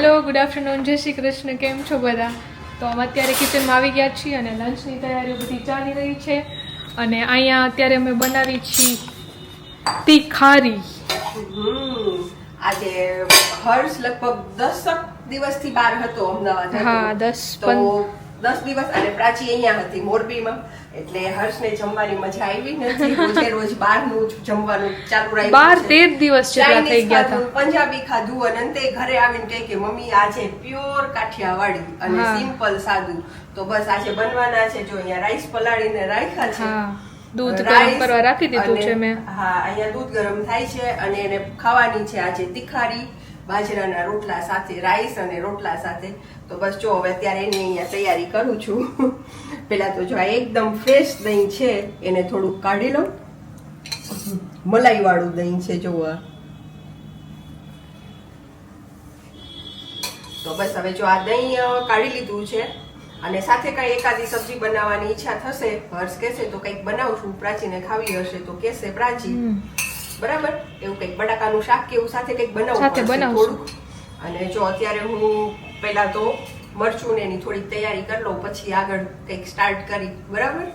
Hello, good afternoon, જય શ્રી કૃષ્ણ. કેમ છો બધા? તો અમે અત્યારે કિચનમાં આવી ગયા છીએ અને લંચની તૈયારીઓ બધી ચાલી રહી છે. અને અહીંયા અત્યારે અમે બનાવી છીએ તીખારી. આજે હર્ષ લગભગ 10 દિવસથી બહાર હતો અમદાવાદ. હા, 10 દિવસ અને પ્રાચી અહીંયા હતી મોરબીમાં. એટલે હર્ષને જમવાની મજા આવી નથી. રોજે રોજ બહારનું જમવાનું ચાલુ રાખ્યું. 12-13 દિવસ જેટલા થઈ ગયા હતા. પંજાબી ખાધું અને અંતે ઘરે આવીને કહે કે મમ્મી આજે પ્યોર કાઠિયાવાડી અને સિમ્પલ સાદું. તો બસ આજે બનવાના છે. જો અહીંયા રાઈસ પલાળીને રાખ્યા છે. દૂધ ગરમ કરવા રાખી દીધું છે મેં. હા, અહીંયા દૂધ ગરમ થાય છે અને એને ખાવાની છે આજે તીખારી બાજરાના રોટલા સાથે, રાઈસ અને રોટલા સાથે. તો બસ જો હવે અત્યારે એની અહીંયા તૈયારી કરું છું. પેલા તો જો આ એકદમ ફ્રેશ દહીં છે એને થોડુંક કાઢી લઉં. મલાઈ વાળું દહીં છે જો આ. તો બસ હવે જો આ દહીં કાઢી લીધું છે અને સાથે કઈ એકાદી સબ્જી બનાવવાની ઈચ્છા થશે, હર્ષ કહેશે તો કંઈક બનાવશું, પ્રાચીને ખાવી હશે તો કહેશે પ્રાચી, બરાબર, એવું કંઈક બટાકાનું શાક કે એવું સાથે કંઈક બનાવવું થોડું. અને જો અત્યારે હું પહેલા તો મરચું ને એની થોડી તૈયારી કરી લઉં, પછી આગળ કંઈક સ્ટાર્ટ કરી, બરાબર.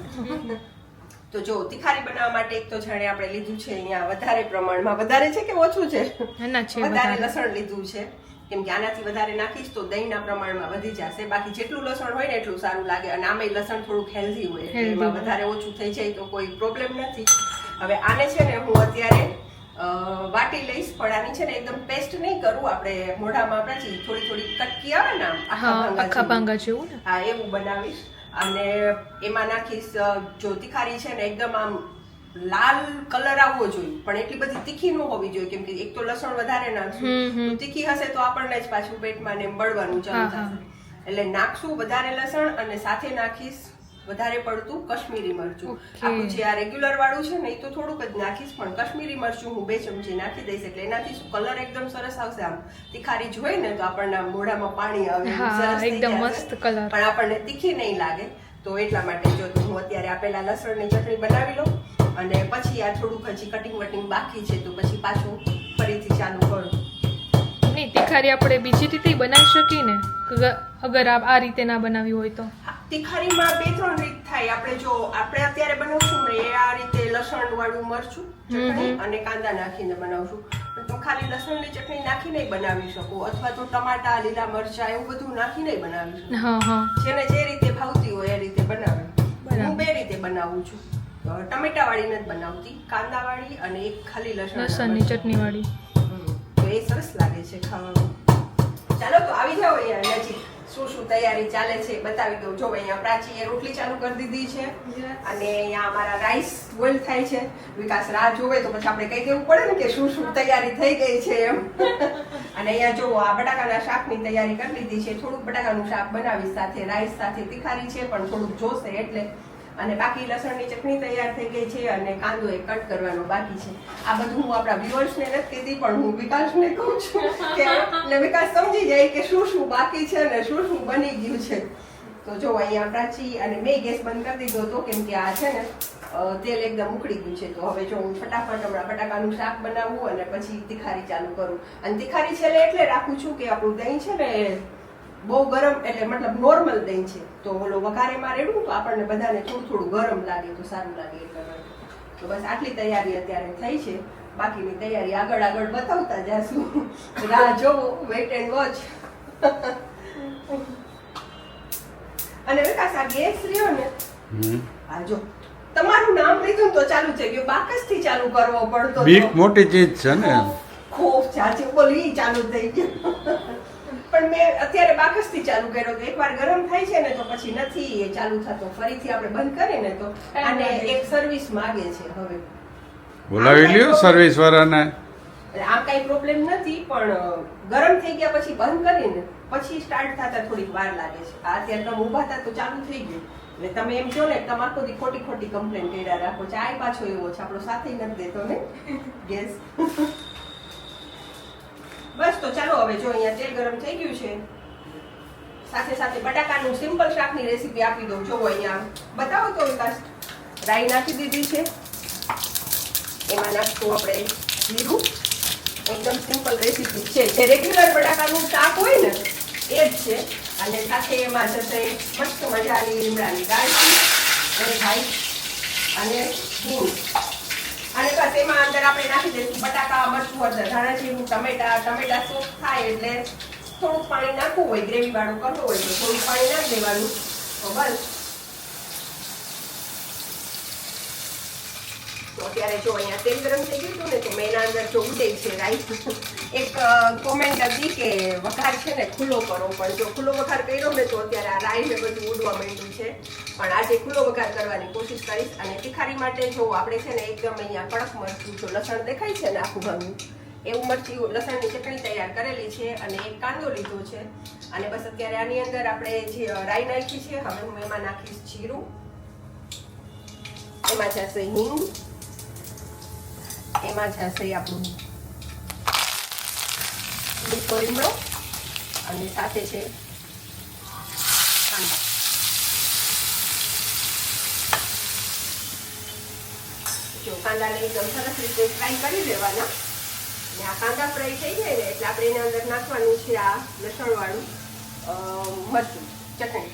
તો જો તીખારી બનાવવા માટે એક તો જાણે આપણે લીધું છે અહીંયા વધારે પ્રમાણમાં, વધારે છે કે ઓછું છે? વધારે લસણ લીધું છે, કેમ કે આનાથી વધારે નાખીશ તો દહીંના પ્રમાણમાં વધી જશે. બાકી જેટલું લસણ હોય ને એટલું સારું લાગે. અને આમાં લસણ થોડુંક હેલ્ધી હોય, એમાં વધારે ઓછું થઈ જાય તો કોઈ પ્રોબ્લેમ નથી. હવે આને છે ને હું અત્યારે વાટી લઈશ, પણ આની છે ને એકદમ પેસ્ટ નહીં કરું. આપણે મોઢામાં આપણા થોડી થોડી કટકી આવે ને આખા ભાંગા જેવું, હા, એવું બનાવીશ. અને એમાં નાખીશ, જો તીખારી છે ને એકદમ આમ લાલ કલર આવવો જોઈએ, પણ એટલી બધી તીખી ન હોવી જોઈએ, કેમ કે એક તો લસણ વધારે નાખશું તો તીખી હશે તો આપણને જ પાછું પેટમાં ને બળવાનું ચાલુ થશે. એટલે નાખશું વધારે લસણ અને સાથે નાખીશ વધારે પડતું કશ્મીરી મરચું. આપણું જે આ રેગ્યુલર વાળું છે ને એ તો થોડુંક જ નાખીશ, પણ કશ્મીરી મરચું હું 2 ચમચી નાખી દઈશ. એટલે એનાથી શું કલર એકદમ સરસ આવશે. આમ તીખારી જોઈએ ને તો આપણને મોઢામાં પાણી આવે, સરસ એકદમ મસ્ત કલર, પણ આપણને તીખી નહીં લાગે. તો એટલા માટે જો હું અત્યારે આપેલા લસણની ચટણી બનાવી લઉં અને પછી આ થોડુંક હજી કટિંગ વટિંગ બાકી છે તો પછી પાછું ફરીથી ચાલુ કરું. નહીં, તીખારી આપણે બીજી રીતે બનાવી શકીએ ને, અગર આ રીતે ના બનાવી હોય તો. તીખારીમાં 2-3 રીત થાય. આપણે અત્યારે બનાવશું ને એ આ રીતે લસણ વાળું મરચું ચટણી અને કાંદા નાખીને બનાવશું. પણ તમે ખાલી લસણની ચટણી નાખીને બનાવી શકો, અથવા તો ટમાટા, લીલા મરચા એવું બધું નાખીને બનાવી શકો. જેને જે રીતે ભાવતી હોય એ રીતે બનાવે. હું 2 રીતે બનાવું છું. ટમેટા વાળી નથી બનાવતી, કાંદા વાળી અને એક ખાલી લસણની ચટણી વાળી. તો એ સરસ લાગે છે ખાવામાં. ચાલો તો આવી જાઓ અહીંયા નજીક. શું તૈયારી ચાલે છે બતાવી દઉં. જો અહીંયા પ્રાચીએ રોટલી ચાલુ કરી દીધી છે અને અહીંયા અમારા રાઈસ બોઇલ થાય છે. વિકાસ રાહ જોવે તો પછી આપણે કહી દેવું પડે ને કે શું તૈયારી થઈ ગઈ છે એમ. અને અહીંયા જો આ બટાકાના શાકની તૈયારી કરી લીધી છે. થોડુંક બટાકાનું શાક બનાવીશ, સાથે રાઈસ સાથે તીખારી છે પણ થોડુંક જોશે એટલે. અને બાકી લસણની ચટણી તૈયાર થઈ ગઈ છે અને કાંદો એ કટ કરવાનો બાકી છે. આ બધું હું આપણા વ્યુઅર્સને નથી કીધી, પણ હું વિકાસને કહું છું કે એટલે વિકાસ સમજી જાય કે શું બાકી છે ને શું બની ગયું છે. તો જો અહીંયા પ્રાચી અને મેં ગેસ બંધ કરી દીધો હતો, કેમ કે આ છે ને તેલ એકદમ ઉકળી ગયું છે. તો હવે જો હું ફટાફટ હમણાં બટાકાનું શાક બનાવવું અને પછી તીખારી ચાલુ કરું. અને તીખારી છેલ્લે એટલે રાખું છું કે આપણું દહીં છે ને બહુ ગરમ, એટલે મતલબ નોર્મલ દહીં છે, તો ઓલો વઘારેમાં રેડું તો આપણને બધાને થોડું ગરમ લાગે તો સારું લાગે એટલા માટે. તો બસ આટલી તૈયારી અત્યારે થઈ છે. બાકીની તૈયારી આગળ બતાવતા જાશું. રાહ જોવો, વેઇટ એન્ડ વોચ. અને વિકાસ આ ગેસ રહ્યો ને, આ જો તમારું નામ લીધું તો ચાલુ થઈ ગયું. બાકસ થી ચાલુ કરવો પડતો, બીક મોટી ચીજ છે ને, ખોફ ચાચી બોલી ચાલુ થઈ ગયું. પણ મેં અત્યારે બાકસથી ચાલુ કર્યો તો એકવાર ગરમ થાય છે ને તો પછી નથી એ ચાલુ થતો. ફરીથી આપણે બંધ કરીએ ને તો આને એક સર્વિસ માંગે છે. હવે બોલાવી લ્યો સર્વિસ વાળાને. આમ કઈ પ્રોબ્લેમ નથી, પણ ગરમ થઈ ગયા પછી બંધ કરીને પછી સ્ટાર્ટ થતા થોડીક વાર લાગે છે. આ અત્યારે તમે ઊભા હતા તો ચાલુ થઈ ગયું. એટલે તમે એમ કહો ને તમે આખો દી ખોટી કમ્પ્લેન કર્યા રાખો. ચાય પાછો એવો છે, આપણો સાથે નથી દેતો ને ગેસ. બસ તો ચાલો હવે જો અહીંયા તેલ ગરમ થઈ ગયું છે. સાથે બટાકાનું સિમ્પલ શાકની રેસીપી આપી દઉં. જો અહીંયા બતાવો તો વિકાસ. રાઈ નાખી દીધી છે, એમાં નાખશું આપણે જીરું એકદમ સિમ્પલ રેસીપી છે. જે રેગ્યુલર બટાકાનું શાક હોય ને એ જ છે. અને સાથે એમાં જશે મસ્ત મજાની લીમડાની દાળચી અને ભાઈ અને હિંગ. અને બસ એમાં અંદર આપણે નાખી દઈશું બટાકા, મરચું, હળદર, ધાણા જીરું, ટમેટા સોફ્ટ થાય એટલે થોડુંક પાણી નાખવું હોય, ગ્રેવી વાળું કરવું હોય તો થોડુંક પાણી નાખી દેવાનું. તો બસ. તો અત્યારે જો અહીંયા તેલ ગરમ થઈ ગયું હતું ને તો મેં એના અંદર જો ઉડે છે રાઈસ. એક કોમેન્ટ હતી કે વઘાર છે ને ખુલ્લો કરો, પણ જો ખુલ્લો વઘાર કર્યો ને તો અત્યારે આ રાઈ ને બધું ઉડવા માંડ્યું છે. પણ આજે ખુલ્લો વઘાર કરવાની કોશિશ કરીશ. અને તીખારી માટે જો આપણે છે ને એકદમ અહીંયા કડક મરચું, જો લસણ દેખાય છે ને આખું ભાંગું એવું મરચું, લસણની ચટણી તૈયાર કરેલી છે અને એક કાંદો લીધો છે. અને બસ અત્યારે આની અંદર આપણે જે રાઈ નાખી છે, હવે હું એમાં નાખીશ જીરું, એમાં જશે હિંગ, એમાં જશે આપણું લીલો લીમડો અને સાથે છે કાંદા. જો કાંદાને એકદમ સરસ રીતે ફ્રાય કરી દેવાના. અને આ કાંદા ફ્રાય થઈ જાય ને એટલે આપણે એના અંદર નાખવાનું છે આ લસણવાળું મરચું ચટણી.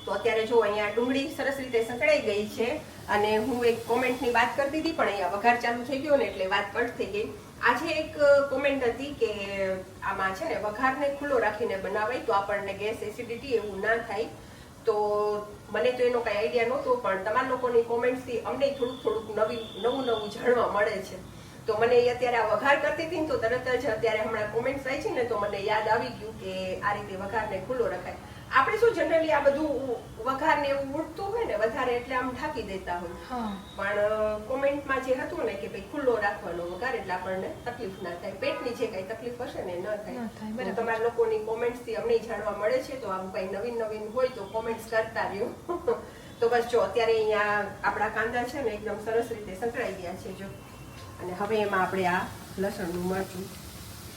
તો અત્યારે જો અહીંયા ડુંગળી સરસ રીતે સંકળાઈ ગઈ છે. અને હું એક કોમેન્ટની વાત કરતી હતી પણ અહીંયા વઘાર ચાલુ થઈ ગયો ને એટલે વાત કટ થઈ ગઈ. આજે એક કોમેન્ટ હતી કે આમાં છે ને વઘારને ખુલ્લો રાખીને બનાવાય તો આપણને ગેસ, એસિડિટી એવું ના થાય. તો મને તો એનો કઈ આઈડિયા નહોતો, પણ તમારા લોકોની કોમેન્ટ્સથી અમને થોડુંક નવું જાણવા મળે છે. તો મને અત્યારે આ વઘાર કરતી હતી ને તો તરત જ અત્યારે હમણાં કોમેન્ટ્સ આવી છે ને તો મને યાદ આવી ગયું કે આ રીતે વઘારને ખુલ્લો રખાય. આપણે શું જનરલી આ બધું વઘારને એવું ઉડતું હોય ને વધારે એટલે આમ ઢાંકી દેતા હોય, પણ કોમેન્ટમાં જે હતું ને કે ભાઈ ખુલ્લો રાખવાનો વઘાર એટલે આપણને તકલીફ ના થાય, પેટની જે કઈ તકલીફ હશે ને ન થાય. તમારા લોકોની કોમેન્ટ્સ થી અમને જાણવા મળે છે. તો આમ કઈ નવીન હોય તો કોમેન્ટ્સ કરતા રહ્યો. તો બસ જો અત્યારે અહીંયા આપણા કાંદા છે ને એકદમ સરસ રીતે સંકળાઈ ગયા છે જો. અને હવે એમાં આપણે આ લસણનું મરચું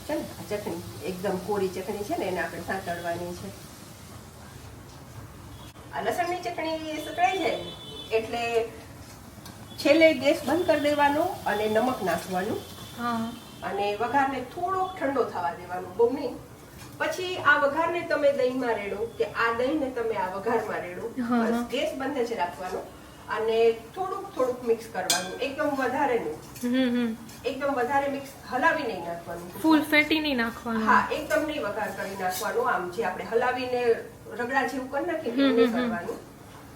છે ને આ ચટણી એકદમ કોરી ચટણી છે ને એને આપણે સાંતળવાની છે. આ લસણની ચટણી સકળાઈ જાય એટલે છેલ્લે ગેસ બંધ કરી દેવાનો અને નમક નાખવાનું અને વઘારને થોડોક ઠંડો થવા દેવાનો, બહુ નહીં. પછી આ વઘારને તમે દહીંમાં રેડો કે આ દહીંને તમે આ વઘારમાં રેડો. બસ ગેસ બંધ જ રાખવાનો અને થોડુંક મિક્સ કરવાનું, એકદમ વધારે નહીં. એકદમ વધારે મિક્સ હલાવી નહીં નાખવાનું, ફૂલ ફેટી નહીં નાખવાનું. હા, એકદમ નહીં વઘાર કરી નાખવાનું. આમ જે આપણે હલાવીને રગડા જેવું કરી નાખીએ એવું કરવાનું,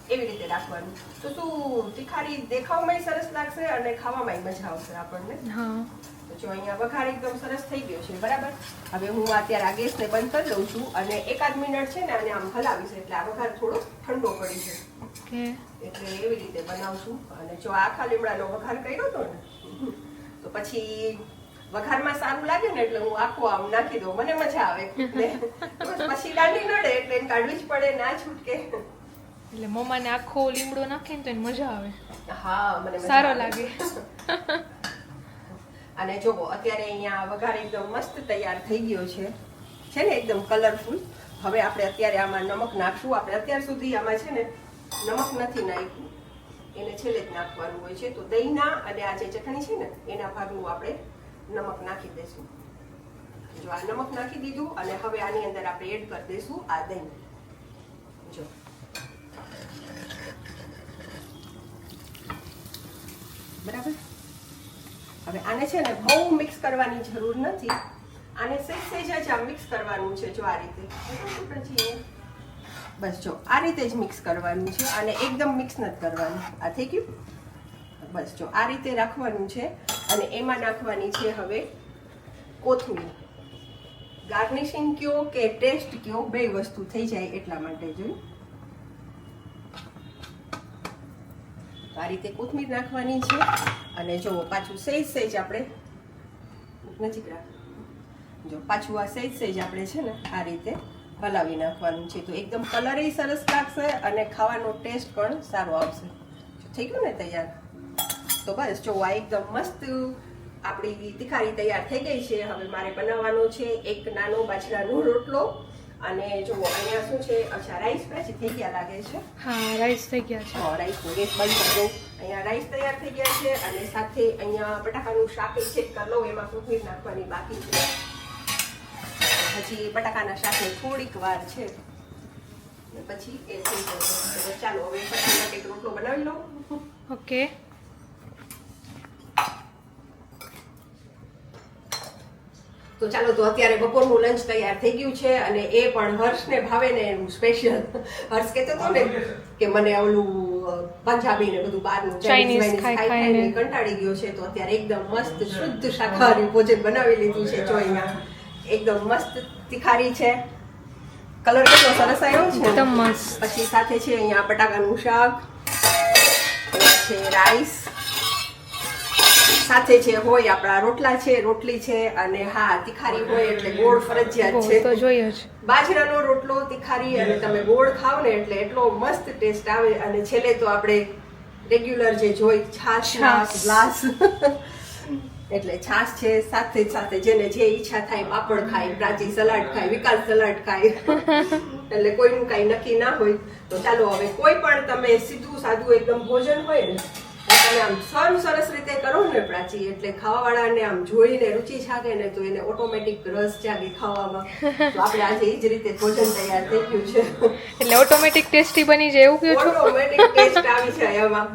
એવી રીતે રાખવાનું. તો શું તીખારી દેખાવમાં સરસ લાગશે અને ખાવામાં મજા આવશે આપણને. તો જો અહીંયા વઘાર એકદમ સરસ થઈ ગયો છે બરાબર. હવે હું અત્યારે આ ગેસને બંધ કરી દઉં છું અને એકાદ મિનિટ છે ને આને આમ હલાવીશ એટલે આ વઘાર થોડો ઠંડો પડી છે. એટલે એવી રીતે બનાવશું. અને જો આખા લીમડાનો વઘાર કર્યો હતો ને તો પછી વઘારમાં સારું લાગે ને એટલે હું આખો આમ નાખી દઉં, મને મજા આવે. પછી દાંડી નડે એટલે એને કાઢવી જ પડે, ના છૂટકે. એટલે મમ્માને આખો લીમડો નાખે ને તો એને મજા આવે. હા, મને સારો લાગે. અને જો અત્યારે અહીંયા વઘાર એકદમ મસ્ત તૈયાર થઈ ગયો છે ને એકદમ કલરફુલ. હવે આપણે અત્યારે આમાં નમક નાખશું. આપણે અત્યાર સુધી આમાં છે ને નમક નથી નાખ્યું, એને છેલ્લે જ નાખવાનું હોય છે. તો દહીંના અને આ જે ચટણી છે ને એના ભાગનું આપણે નમક નાખી દઈશું. જો આ નમક નાખી દીધું અને હવે આની અંદર આપણે એડ કરી દઈશું આ દહીં. જો બરાબર. હવે આને છે ને બહુ મિક્સ કરવાની જરૂર નથી, આને સહેજ જ આમ મિક્સ કરવાનું છે. જો આ રીતે બસ જો આ રીતે જ મિક્સ કરવાનું છે અને એકદમ મિક્સ નથી કરવાનું. આ થઈ ગયું. બસ જો આ રીતે રાખવાનું છે અને એમાં નાખવાની છે હવે કોથમીર. ગાર્નિશિંગ કયો કે ટેસ્ટ કયો બે વસ્તુ થઈ જાય એટલા માટે જોયું. આ રીતે કોથમીર નાખવાની છે અને જો પાછું સહેજ આપણે નજીક રાખ. જો પાછું આ સહેજ આપણે છે ને આ રીતે હલાવી નાખવાનું છે. તો એકદમ કલર સરસ લાગશે અને ખાવાનો ટેસ્ટ પણ સારો આવશે. થઈ ગયું ને તૈયાર. તો બસ જો આ એકદમ મસ્ત આપણી તીખારી તૈયાર થઈ ગઈ છે. હવે મારે બનાવવાનો છે એક નાનો બાજરાનો રોટલો અને જો અહીંયા શું છે, અચ્છા રાઈસ પછી થઈ ગયા લાગે છે. હા, રાઈસ થઈ ગયા છે. રાઈસ ગેસ બંધ કરી દઉં અહીંયા રાઈસ તૈયાર થઈ ગયા છે અને સાથે અહીંયા બટાકાનું શાક ચેક કરી લઉં, એમાં કોથમીર નાખવાની બાકી છે. હજી બટાકાના શાકને થોડીક વાર છે અને પછી એ થઈ જશે. તો ચાલો હવે બટાકા માટે એક રોટલો બનાવી લઉં. ઓકે. તો ચાલો, તો અત્યારે બપોરનું લંચ તૈયાર થઈ ગયું છે અને એ પણ હર્ષને ભાવે ને એનું સ્પેશિયલ. હર્ષ કહેતો હતો ને કે મને ઓલું પંજાબી ને બધું બહારનું Chinese ચાઇનીઝ ખાઈ ખાઈ ખાઈને. ખાઈને કંટાળી ગયો છે. તો અત્યારે એકદમ મસ્ત શુદ્ધ શાકાહારી ભોજન બનાવી લીધું છે. જો અહીંયા એકદમ મસ્ત તિખારી છે, કલર કેટલો સરસ આવ્યો છે. એકદમ મસ્ત. પછી સાથે છે અહીંયા બટાકાનું શાક, છે રાઈસ, સાથે છે હોય આપણા રોટલા છે, રોટલી છે અને હા તિખારી હોય એટલે ગોળ ફરજિયાત ગોળ છે. તો જોઈએ જ. બાજરાનો રોટલો, તિખારી અને તમે ગોળ ખાવ ને એટલે એટલો મસ્ત ટેસ્ટ આવે. અને છેલ્લે તો આપણે રેગ્યુલર જે જોઈ છાશના છાશ. ગ્લાસ એટલે છાશ છે. સાથે જ સાથે જેને જે ઈચ્છા થાય, પાપડ ખાય, પ્રાચી સલાડ ખાય, વિકાસ સલાડ ખાય એટલે કોઈનું કાંઈ નક્કી ના હોય. તો ચાલો હવે કોઈ પણ તમે સીધું સાદું એકદમ ભોજન હોય ને તમે આમ સારું સરસ રીતે કરો ને પ્રાચી, એટલે ખાવાવાળાને આમ જોઈને રુચિ જાગે ને તો એને ઓટોમેટિક રસ જાગે ખાવામાં. તો આપણે આજે એ જ રીતે ભોજન તૈયાર થઈ ગયું છે. એટલે ઓટોમેટિક ટેસ્ટી બની જાય એવું કહ્યું છું. ઓટોમેટિક ટેસ્ટ આવી જાય એમાં.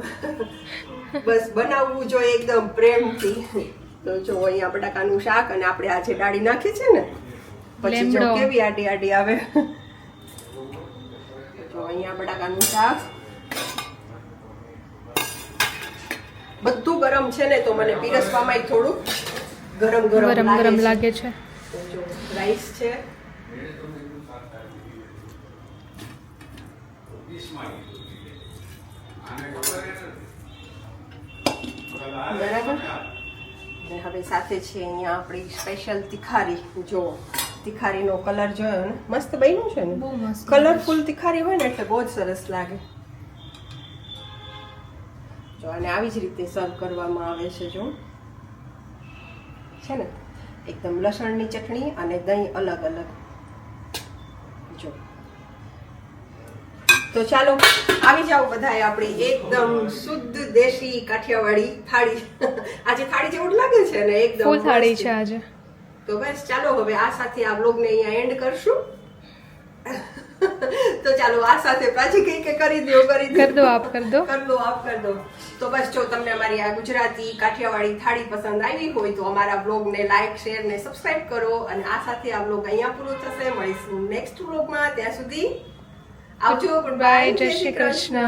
બસ બનાવવું જોઈએ એકદમ પ્રેમથી. તો જો અહીંયા બટાકાનું શાક અને આપણે આજે ડાળી નાખી છે ને, પછી જો લીમડો. કેવી આડી આડી આવે. જો અહીંયા બટાકાનું શાક બધું ગરમ છે ને, તો મને પીરસવામાં થોડું ગરમ ગરમ ગરમ છે. લાગે છે. તો જો રાઈસ છે, બરાબર. અને હવે સાથે છે અહીંયા આપણી સ્પેશિયલ તિખારી. જો તિખારીનો કલર જોયો ને, મસ્ત બન્યું છે ને. બહુ મસ્ત. કલરફુલ તિખારી હોય ને એટલે બહુ જ સરસ લાગે. જો અને આવી જ રીતે સર્વ કરવામાં આવે છે. જો છે ને એકદમ લસણની ચટણી અને દહીં અલગ અલગ. જો તો ચાલો આવી જાઓ બધાએ આપણી એકદમ શુદ્ધ દેશી કાઠિયાવાડી થાળી. આજે થાળી જેવું જ લાગે છે ને, એકદમ ફૂલ થાળી મસ્ત. છે આજે. તો બસ ચાલો હવે આ સાથે આ વ્લોગને અહીંયા એન્ડ કરશું. તો ચાલો આ સાથે પ્રાચી કઈ કે કરી દો કર દો આપ, કર દો. કર દો આપ, કર દો. તો બસ જો તમને અમારી આ ગુજરાતી કાઠિયાવાડી થાળી પસંદ આવી હોય તો અમારા બ્લોગને લાઈક, શેર ને સબસ્ક્રાઇબ કરો. અને આ સાથે આ બ્લોગ અહીંયા પૂરો થશે. મળીશું નેક્સ્ટ બ્લોગમાં. ત્યાં સુધી આવજો. બાય. જય શ્રી કૃષ્ણ.